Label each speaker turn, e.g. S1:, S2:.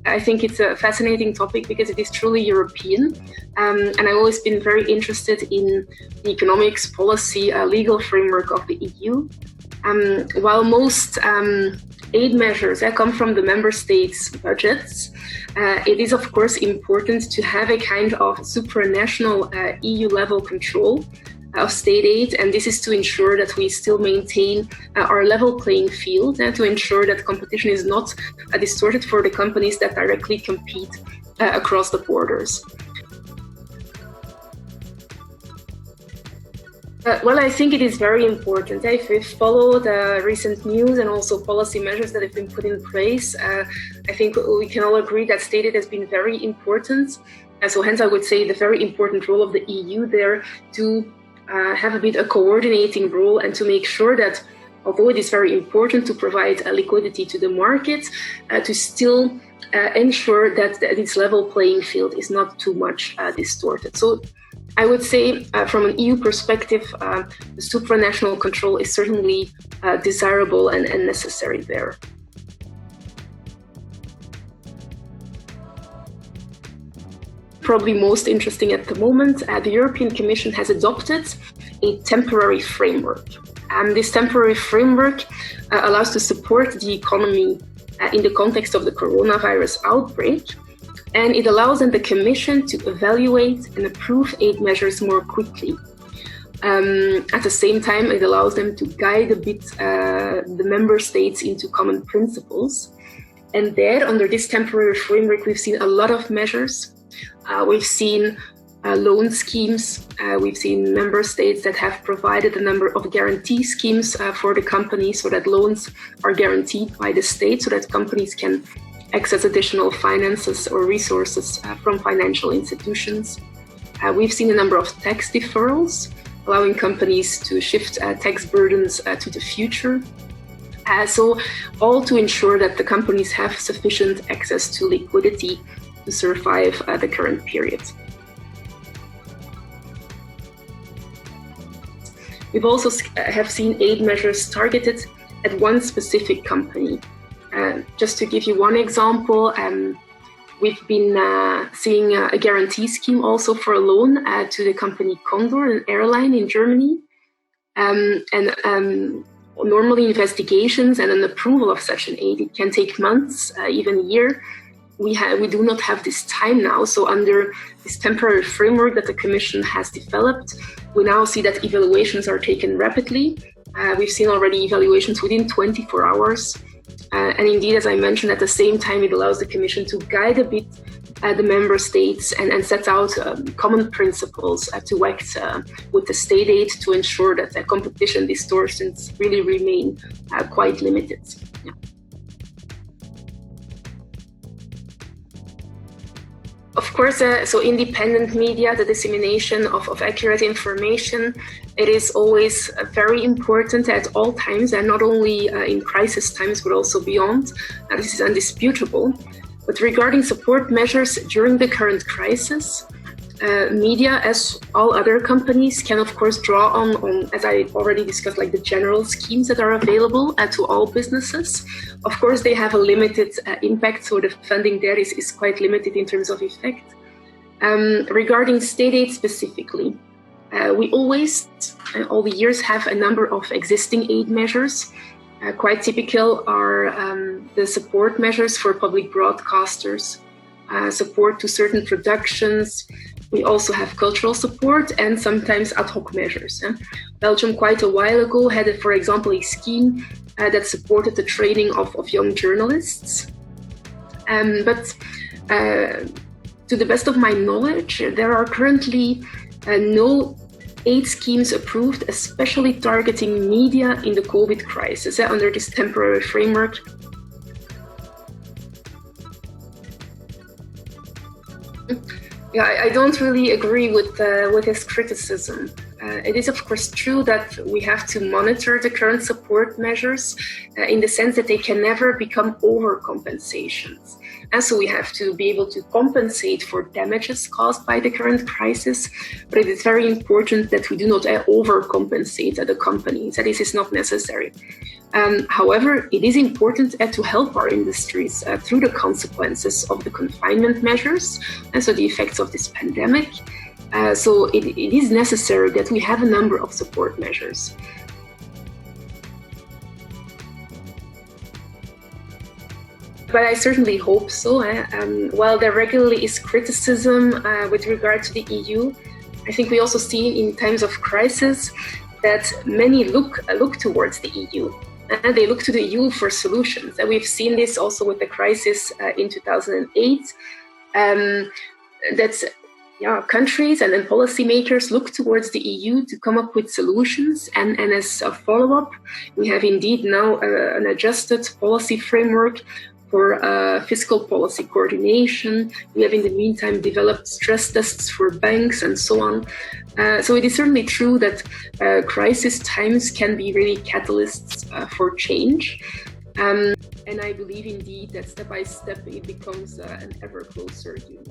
S1: I think it's a fascinating topic because it is truly European. And I've always been very interested in the economics, policy, legal framework of the EU. While most aid measures come from the member states' budgets, it is of course important to have a kind of supranational EU-level control of state aid, and this is to ensure that we still maintain our level playing field and to ensure that competition is not distorted for the companies that directly compete across the borders. Well, I think it is very important. If we follow the recent news and also policy measures that have been put in place, I think we can all agree that state aid has been very important. So hence I would say the very important role of the EU there to have a bit a coordinating role and to make sure that, although it is very important to provide liquidity to the market, to still ensure that this level playing field is not too much distorted. So I would say from an EU perspective, the supranational control is certainly desirable and necessary there. Probably most interesting at the moment, the European Commission has adopted a temporary framework. This temporary framework allows to support the economy in the context of the coronavirus outbreak, and it allows then the Commission to evaluate and approve aid measures more quickly. At the same time, it allows them to guide a bit the member states into common principles. And there, under this temporary framework, we've seen a lot of measures. We've seen loan schemes. We've seen member states that have provided a number of guarantee schemes for the companies so that loans are guaranteed by the state so that companies can access additional finances or resources from financial institutions. We've seen a number of tax deferrals, allowing companies to shift tax burdens to the future. So all to ensure that the companies have sufficient access to liquidity to survive the current period. We've also have seen aid measures targeted at one specific company. Just to give you one example, we've been seeing a guarantee scheme also for a loan to the company Condor, an airline in Germany. Normally investigations and an approval of such an aid, it can take months, even a year. We do not have this time now. So under this temporary framework that the Commission has developed, we now see that evaluations are taken rapidly. We've seen already evaluations within 24 hours. And indeed, as I mentioned, at the same time, it allows the Commission to guide a bit the member states and set out common principles to act with the state aid to ensure that the competition distortions really remain quite limited. Yeah. Of course, so independent media, the dissemination of accurate information, it is always very important at all times, and not only in crisis times, but also beyond. This is undisputable. But regarding support measures during the current crisis, media, as all other companies, can of course draw on, as I already discussed, like the general schemes that are available to all businesses. Of course, they have a limited impact, so the funding there is quite limited in terms of effect. Regarding state aid specifically, we always, all the years, have a number of existing aid measures. Quite typical are the support measures for public broadcasters, support to certain productions. We also have cultural support and sometimes ad hoc measures. Belgium quite a while ago had, for example, a scheme that supported the training of young journalists. But to the best of my knowledge, there are currently no aid schemes approved, especially targeting media in the COVID crisis under this temporary framework. Yeah, I don't really agree with his criticism. It is, of course, true that we have to monitor the current support measures in the sense that they can never become overcompensations. And so we have to be able to compensate for damages caused by the current crisis, but it is very important that we do not overcompensate the companies. That is not necessary. However, it is important to help our industries through the consequences of the confinement measures, and so the effects of this pandemic. So it is necessary that we have a number of support measures. But I certainly hope so. While there regularly is criticism with regard to the EU, I think we also see in times of crisis that many look towards the EU. They look to the EU for solutions. And we've seen this also with the crisis in 2008. Countries and then policymakers look towards the EU to come up with solutions. And as a follow-up, we have indeed now an adjusted policy framework for fiscal policy coordination. We have in the meantime developed stress tests for banks and so on. So it is certainly true that crisis times can be really catalysts for change. And I believe indeed that step by step it becomes an ever closer union.